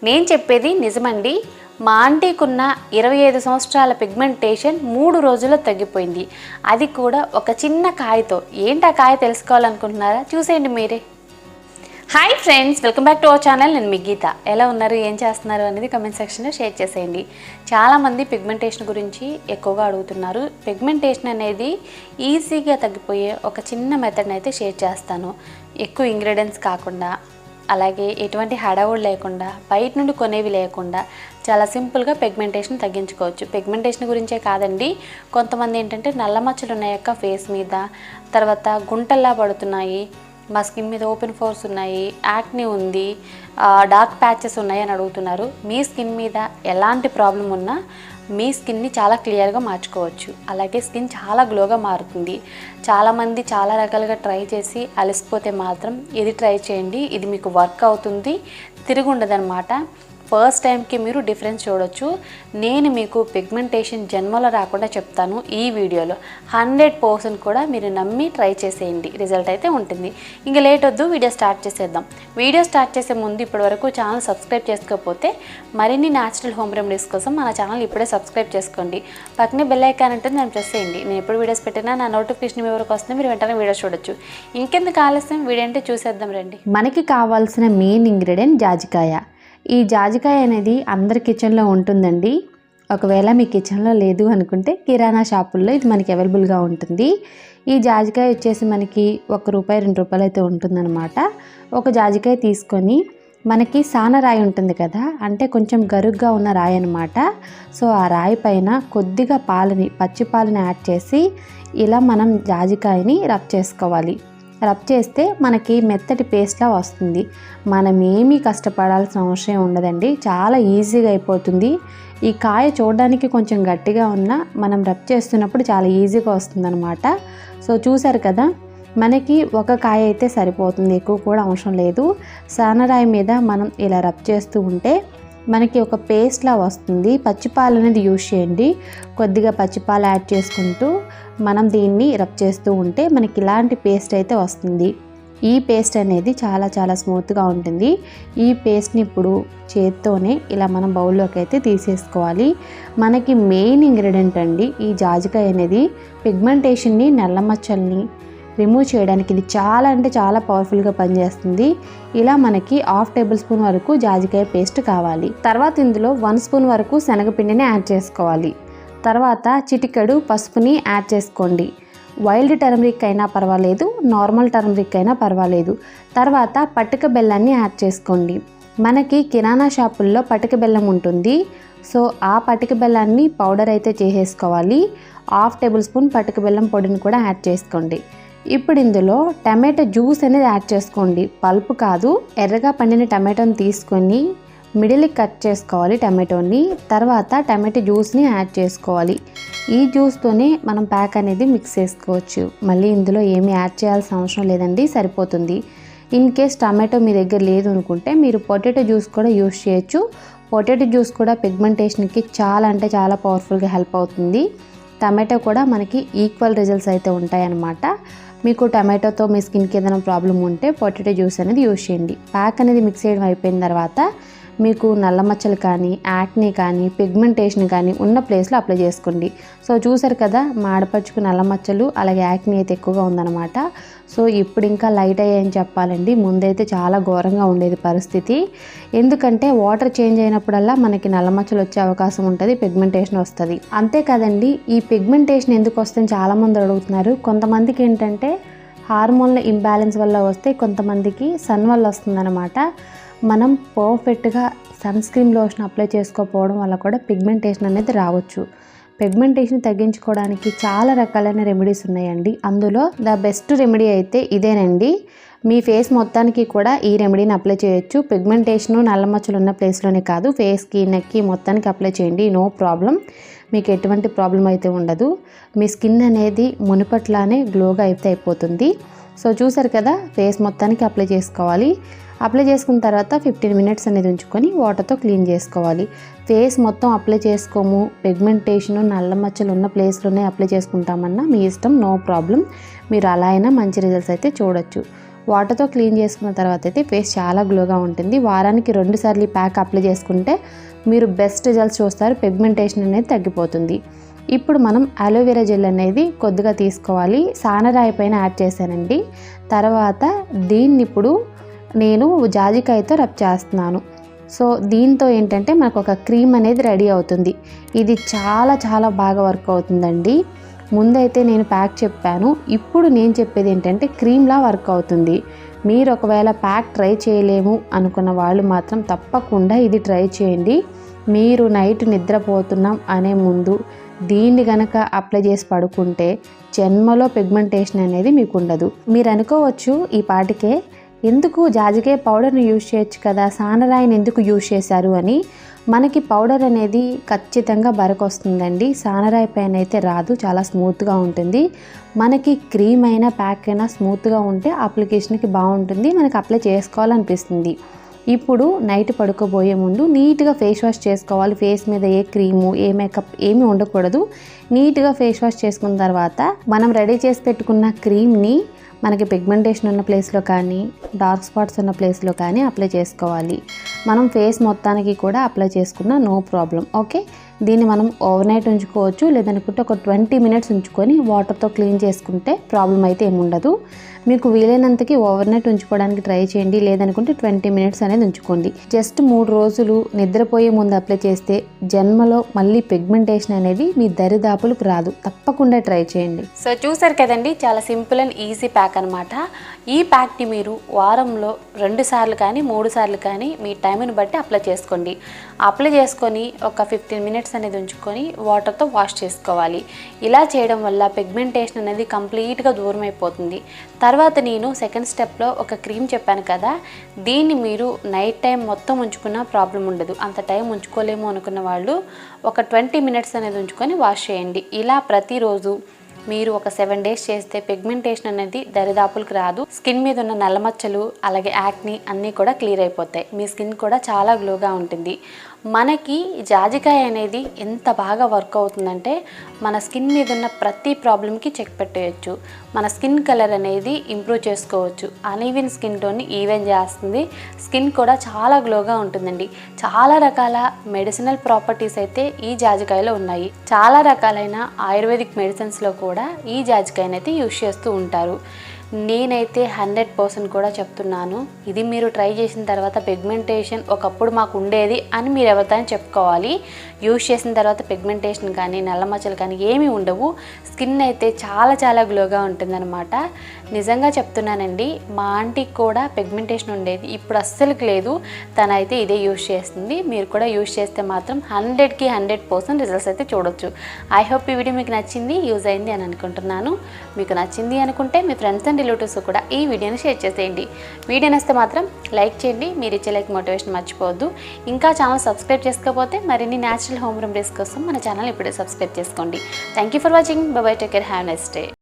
నేను చెప్పేది నిజమండి. మా ఆంటీకున్న 25 సంవత్సరాల పిగ్మెంటేషన్ 3 రోజుల్లో తగ్గిపోయింది. అది కూడా ఒక చిన్న కాయతో. ఏంటి ఆ కాయ తెలుసుకోవాలనుకుంటున్నారా? చూసేయండి మీరే. Hi friends, welcome back to our channel. నేను మీ గీత. ఎలా ఉన్నారు, ఏం చేస్తున్నారు అనేది కమెంట్ సెక్షన్లో షేర్ చేసేయండి. చాలామంది పిగ్మెంటేషన్ గురించి ఎక్కువగా అడుగుతున్నారు. పిగ్మెంటేషన్ అనేది ఈజీగా తగ్గిపోయే ఒక చిన్న మెథడ్ని అయితే షేర్ చేస్తాను. ఎక్కువ ఇంగ్రీడియంట్స్ కాకుండా, అలాగే ఎటువంటి హడావుడు లేకుండా, బయట నుండి కొనేవి లేకుండా చాలా సింపుల్గా పిగ్మెంటేషన్ తగ్గించుకోవచ్చు. పిగ్మెంటేషన్ గురించే కాదండి, కొంతమంది ఏంటంటే నల్ల మచ్చలు ఉన్నాయి యొక్క ఫేస్ మీద, తర్వాత గుంటల్లా పడుతున్నాయి, మా స్కిన్ మీద ఓపెన్ పోర్స్ ఉన్నాయి, యాక్ని ఉంది, డార్క్ ప్యాచెస్ ఉన్నాయి అని అడుగుతున్నారు. మీ స్కిన్ మీద ఎలాంటి ప్రాబ్లం ఉన్నా మీ స్కిన్ని చాలా క్లియర్గా మార్చుకోవచ్చు. అలాగే స్కిన్ చాలా గ్లోగా మారుతుంది. చాలామంది చాలా రకాలుగా ట్రై చేసి అలసిపోతే మాత్రం ఇది ట్రై చేయండి. ఇది మీకు వర్క్ అవుతుంది, తిరిగి ఉండదన్నమాట. ఫస్ట్ టైంకి మీరు డిఫరెన్స్ చూడొచ్చు. నేను మీకు పిగ్మెంటేషన్ జన్మలో రాకుండా చెప్తాను ఈ వీడియోలో. 100% కూడా మీరు నమ్మి ట్రై చేసేయండి, రిజల్ట్ అయితే ఉంటుంది. ఇంకా లేట్ వద్దు, వీడియో స్టార్ట్ చేసేద్దాం. వీడియో స్టార్ట్ చేసే ముందు ఇప్పటివరకు ఛానల్ సబ్స్క్రైబ్ చేసుకోకపోతే మరిన్ని న్యాచురల్ హోమ్ రెమెడీస్ కోసం మన ఛానల్ ఇప్పుడే సబ్స్క్రైబ్ చేసుకోండి. పక్కనే బెల్ ఐకాన్ ఉంటుంది, దాన్ని ప్రెస్ చేయండి. నేను ఎప్పుడు వీడియోస్ పెట్టినా నా నోటిఫికేషన్ మీ వరకు వస్తుంది, మీరు వెంటనే వీడియో చూడొచ్చు. ఇంకెందుకు ఆలస్యం, వీడియో అంటే చూసేద్దాం రండి. మనకి కావాల్సిన మెయిన్ ఇంగ్రీడియంట్ జాజికాయ. ఈ జాజికాయ అనేది అందరి కిచెన్లో ఉంటుందండి. ఒకవేళ మీ కిచెన్లో లేదు అనుకుంటే కిరాణా షాపుల్లో ఇది మనకి అవైలబుల్గా ఉంటుంది. ఈ జాజికాయ వచ్చేసి మనకి ₹1 ₹2 అయితే ఉంటుందన్నమాట. ఒక జాజికాయ తీసుకొని, మనకి సానరాయి ఉంటుంది కదా, అంటే కొంచెం గరుగ్గా ఉన్న రాయి అనమాట. సో ఆ రాయి పైన కొద్దిగా పచ్చి పాలని యాడ్ చేసి ఇలా మనం జాజికాయని రబ్ చేసుకోవాలి. రబ్ చేస్తే మనకి మెత్తటి పేస్ట్లా వస్తుంది. మనం ఏమీ కష్టపడాల్సిన అవసరం ఉండదండి, చాలా ఈజీగా అయిపోతుంది. ఈ కాయ చూడడానికి కొంచెం గట్టిగా ఉన్నా మనం రబ్ చేస్తున్నప్పుడు చాలా ఈజీగా వస్తుందన్నమాట. సో చూసారు కదా, మనకి ఒక కాయ అయితే సరిపోతుంది, ఎక్కువ కూడా అవసరం లేదు. సానరాయి మీద మనం ఇలా రబ్ చేస్తూ ఉంటే మనకి ఒక పేస్ట్లా వస్తుంది. పచ్చిపాలు అనేది యూజ్ చేయండి. కొద్దిగా పచ్చిపాలు యాడ్ చేసుకుంటూ మనం దీన్ని రబ్ చేస్తూ ఉంటే మనకి ఇలాంటి పేస్ట్ అయితే వస్తుంది. ఈ పేస్ట్ అనేది చాలా చాలా స్మూత్గా ఉంటుంది. ఈ పేస్ట్ని ఇప్పుడు చేత్తోనే ఇలా మనం బౌల్లోకి అయితే తీసేసుకోవాలి. మనకి మెయిన్ ఇంగ్రీడియంట్ అండి ఈ జాజికాయ అనేది. పిగ్మెంటేషన్ని, నల్ల మచ్చల్ని రిమూవ్ చేయడానికి ఇది చాలా అంటే చాలా పవర్ఫుల్గా పనిచేస్తుంది. ఇలా మనకి 1/2 టేబుల్ స్పూన్ వరకు జాజికాయ పేస్ట్ కావాలి. తర్వాత ఇందులో 1 స్పూన్ వరకు శనగపిండిని యాడ్ చేసుకోవాలి. తర్వాత చిటికెడు పసుపుని యాడ్ చేసుకోండి. వైల్డ్ టర్మరిక్ అయినా పర్వాలేదు, నార్మల్ టర్మరిక్ అయినా పర్వాలేదు. తర్వాత పటిక బెల్లాన్ని యాడ్ చేసుకోండి. మనకి కిరాణా షాపుల్లో పటిక బెల్లం ఉంటుంది. సో ఆ పటిక బెల్లాన్ని పౌడర్ అయితే చేసేసుకోవాలి. 1/2 టేబుల్ స్పూన్ పటిక బెల్లం పొడిని కూడా యాడ్ చేసుకోండి. ఇప్పుడు ఇందులో టమాటో జ్యూస్ అనేది యాడ్ చేసుకోండి. పల్పు కాదు, ఎర్రగా పండిన టమాటోని తీసుకొని మిడిల్కి కట్ చేసుకోవాలి టమాటోని. తర్వాత టమాటో జ్యూస్ని యాడ్ చేసుకోవాలి. ఈ జ్యూస్తోనే మనం ప్యాక్ అనేది మిక్స్ చేసుకోవచ్చు. మళ్ళీ ఇందులో ఏమీ యాడ్ చేయాల్సిన అవసరం లేదండి, సరిపోతుంది. ఇన్ కేస్ టమాటో మీ దగ్గర లేదు అనుకుంటే మీరు పొటాటో జ్యూస్ కూడా యూస్ చేయొచ్చు. పొటాటో జ్యూస్ కూడా పిగ్మెంటేషన్కి చాలా అంటే చాలా పవర్ఫుల్గా హెల్ప్ అవుతుంది. టమాటో కూడా మనకి ఈక్వల్ రిజల్ట్స్ అయితే ఉంటాయన్నమాట. మీకు టమాటోతో మీ స్కిన్కి ఏదైనా ప్రాబ్లం ఉంటే పొటాటో జ్యూస్ అనేది యూజ్ చేయండి. ప్యాక్ అనేది మిక్స్ చేయడం అయిపోయిన తర్వాత మీకు నల్ల మచ్చలు కానీ, యాక్ని కానీ, పిగ్మెంటేషన్ కానీ ఉన్న ప్లేస్లో అప్లై చేసుకోండి. సో చూసారు కదా, మాడపరుచుకు నల్ల మచ్చలు అలాగే యాక్ని అయితే ఎక్కువగా ఉందన్నమాట. సో ఇప్పుడు ఇంకా లైట్ అయ్యాయని చెప్పాలండి. ముందైతే చాలా ఘోరంగా ఉండేది పరిస్థితి. ఎందుకంటే వాటర్ చేంజ్ అయినప్పుడల్లా మనకి నల్ల మచ్చలు వచ్చే అవకాశం ఉంటుంది, పిగ్మెంటేషన్ వస్తుంది. అంతేకాదండి, ఈ పిగ్మెంటేషన్ ఎందుకు వస్తుందని చాలామంది అడుగుతున్నారు. కొంతమందికి ఏంటంటే హార్మోన్ల ఇంబ్యాలెన్స్ వల్ల వస్తే, కొంతమందికి సన్ వల్ల వస్తుందన్నమాట. మనం పర్ఫెక్ట్గా సన్ స్క్రీన్ లోషన్ అప్లై చేసుకోకపోవడం వల్ల కూడా పిగ్మెంటేషన్ అనేది రావచ్చు. పిగ్మెంటేషన్ తగ్గించుకోవడానికి చాలా రకాలైన రెమెడీస్ ఉన్నాయండి. అందులో ద బెస్ట్ రెమెడీ అయితే ఇదేనండి. మీ ఫేస్ మొత్తానికి కూడా ఈ రెమెడీని అప్లై చేయొచ్చు. పిగ్మెంటేషన్, నల్ల మచ్చలు ఉన్న ప్లేస్లోనే కాదు, ఫేస్కి, నెక్కి మొత్తానికి అప్లై చేయండి, నో ప్రాబ్లం. మీకు ఎటువంటి ప్రాబ్లం అయితే ఉండదు. మీ స్కిన్ అనేది మునుపట్లానే గ్లోగా అయితే అయిపోతుంది. సో చూసారు కదా, ఫేస్ మొత్తానికి అప్లై చేసుకోవాలి. అప్లై చేసుకున్న తర్వాత 15 మినిట్స్ అనేది ఉంచుకొని వాటర్తో క్లీన్ చేసుకోవాలి. ఫేస్ మొత్తం అప్లై చేసుకోము, పిగ్మెంటేషన్, నల్ల మచ్చలు ఉన్న ప్లేస్లోనే అప్లై చేసుకుంటామన్నా మీ ఇష్టం, నో ప్రాబ్లం. మీరు అలా అయినా మంచి రిజల్ట్స్ అయితే చూడొచ్చు. వాటర్తో క్లీన్ చేసుకున్న తర్వాత అయితే ఫేస్ చాలా గ్లోగా ఉంటుంది. వారానికి 2 సార్లు ఈ ప్యాక్ అప్లై చేసుకుంటే మీరు బెస్ట్ రిజల్ట్స్ చూస్తారు. పిగ్మెంటేషన్ అనేది తగ్గిపోతుంది. ఇప్పుడు మనం అలోవెరా జెల్ అనేది కొద్దిగా తీసుకోవాలి. సానరాయి పైన యాడ్ చేశానండి. తర్వాత దీన్ని ఇప్పుడు నేను జాజికాయతో రబ్ చేస్తున్నాను. సో దీంతో ఏంటంటే మనకు ఒక క్రీమ్ అనేది రెడీ అవుతుంది. ఇది చాలా చాలా బాగా వర్క్ అవుతుందండి. ముందైతే నేను ప్యాక్ చెప్పాను, ఇప్పుడు నేను చెప్పేది ఏంటంటే క్రీమ్లా వర్క్ అవుతుంది. మీరు ఒకవేళ ప్యాక్ ట్రై చేయలేము అనుకున్న వాళ్ళు మాత్రం తప్పకుండా ఇది ట్రై చేయండి. మీరు నైట్ నిద్రపోతున్నాం అనే ముందు దీన్ని గనక అప్లై చేసి పడుకుంటే జన్మలో పిగ్మెంటేషన్ అనేది మీకు ఉండదు. మీరు అనుకోవచ్చు ఈ పాటికే ఎందుకు జాజికాయ పౌడర్ని యూజ్ చేయొచ్చు కదా, సానరాయిని ఎందుకు యూజ్ చేశారు అని. మనకి పౌడర్ అనేది ఖచ్చితంగా బరకొస్తుందండి. సానరాయి పైన అయితే రాదు, చాలా స్మూత్గా ఉంటుంది. మనకి క్రీమ్ అయినా ప్యాక్ అయినా స్మూత్గా ఉంటే అప్లికేషన్కి బాగుంటుంది, మనకి అప్లై చేసుకోవాలనిపిస్తుంది. ఇప్పుడు నైట్ పడుకోబోయే ముందు నీట్గా ఫేస్ వాష్ చేసుకోవాలి. ఫేస్ మీద ఏ క్రీము ఏ మేకప్ ఏమీ ఉండకూడదు. నీట్గా ఫేస్ వాష్ చేసుకున్న తర్వాత మనం రెడీ చేసి పెట్టుకున్న క్రీమ్ని మనకి పిగ్మెంటేషన్ ఉన్న ప్లేస్లో కానీ డార్క్ స్పాట్స్ ఉన్న ప్లేస్లో కానీ అప్లై చేసుకోవాలి. మనం ఫేస్ మొత్తానికి కూడా అప్లై చేసుకున్న నో ప్రాబ్లం. ఓకే, దీన్ని మనం ఓవర్ నైట్ ఉంచుకోవచ్చు, లేదనుకుంటే ఒక 20 మినిట్స్ ఉంచుకొని వాటర్తో క్లీన్ చేసుకుంటే ప్రాబ్లం అయితే ఏముండదు. మీకు వీలైనంతకి ఓవర్ నైట్ ఉంచుకోవడానికి ట్రై చేయండి, లేదనుకుంటే 20 మినిట్స్ అనేది ఉంచుకోండి. జస్ట్ 3 రోజులు నిద్రపోయే ముందు అప్లై చేస్తే జన్మలో మళ్ళీ పిగ్మెంటేషన్ అనేది మీ దరిదాపులకు రాదు. తప్పకుండా ట్రై చేయండి. సో చూసారు కదండి, చాలా సింపుల్ అండ్ ఈజీ ప్యాక్ అనమాట. ఈ ప్యాక్ని మీరు వారంలో 2 సార్లు కానీ 3 సార్లు కానీ మీ టైంని బట్టి అప్లై చేసుకోండి. అప్లై చేసుకొని ఒక 15 మినిట్స్ అనేది ఉంచుకొని వాటర్తో వాష్ చేసుకోవాలి. ఇలా చేయడం వల్ల పిగ్మెంటేషన్ అనేది కంప్లీట్గా దూరం అయిపోతుంది. తర్వాత నేను సెకండ్ స్టెప్లో ఒక క్రీమ్ చెప్పాను కదా, దీన్ని మీరు నైట్ టైం మొత్తం ఉంచుకున్న ప్రాబ్లం ఉండదు. అంత టైం ఉంచుకోలేము అనుకున్న వాళ్ళు ఒక 20 మినిట్స్ అనేది ఉంచుకొని వాష్ చేయండి. ఇలా ప్రతిరోజు మీరు ఒక 7 డేస్ చేస్తే పిగ్మెంటేషన్ అనేది దరిదాపులకు రాదు. స్కిన్ మీద ఉన్న నల్లమచ్చలు అలాగే యాక్ని అన్నీ కూడా క్లియర్ అయిపోతాయి. మీ స్కిన్ కూడా చాలా గ్లోగా ఉంటుంది. మనకి జాజికాయ అనేది ఎంత బాగా వర్క్ అవుతుందంటే మన స్కిన్ మీద ఉన్న ప్రతి ప్రాబ్లంకి చెక్ పెట్టేయచ్చు. మన స్కిన్ కలర్ అనేది ఇంప్రూవ్ చేసుకోవచ్చు. అన్ఈవెన్ స్కిన్ టోన్ని ఈవెన్ చేస్తుంది. స్కిన్ కూడా చాలా గ్లోగా ఉంటుందండి. చాలా రకాల మెడిసినల్ ప్రాపర్టీస్ అయితే ఈ జాజికాయలో ఉన్నాయి. చాలా రకాలైన ఆయుర్వేదిక్ మెడిసిన్స్లో కూడా ఈ జాజికాయని అయితే యూజ్ చేస్తూ ఉంటారు. నేనైతే 100% కూడా చెప్తున్నాను, ఇది మీరు ట్రై చేసిన తర్వాత పిగ్మెంటేషన్ ఒకప్పుడు మాకు ఉండేది అని మీరు ఎవరితో చెప్పుకోవాలి. యూజ్ చేసిన తర్వాత పిగ్మెంటేషన్ కానీ నల్లమచ్చలు కానీ ఏమీ ఉండవు. స్కిన్ అయితే చాలా చాలా గ్లోగా ఉంటుందన్నమాట. నిజంగా చెప్తున్నానండి, మా ఆంటీకి కూడా పిగ్మెంటేషన్ ఉండేది, ఇప్పుడు అస్సలుకి లేదు. తనైతే ఇదే యూజ్ చేస్తుంది. మీరు కూడా యూజ్ చేస్తే మాత్రం 100కి 100% రిజల్ట్స్ అయితే చూడొచ్చు. ఐ హోప్ ఈ వీడియో మీకు నచ్చింది, యూజ్ అయింది అని అనుకుంటున్నాను. మీకు నచ్చింది అనుకుంటే మీ ఫ్రెండ్స్ అండ్ రిలేటివ్స్ కూడా ఈ వీడియోని షేర్ చేసేయండి. వీడియో నచ్చితే మాత్రం లైక్ చేయండి. మీరు ఇచ్చే లైక్ మోటివేషన్ మర్చిపోవద్దు. ఇంకా ఛానల్ సబ్స్క్రైబ్ చేసుకోకపోతే మరిన్ని న్యాచురల్ హోమ్ రెమెడీస్ కోసం మన ఛానల్ ఇప్పుడే సబ్స్క్రైబ్ చేసుకోండి. Thank you for watching. By by, take care, have a nice day.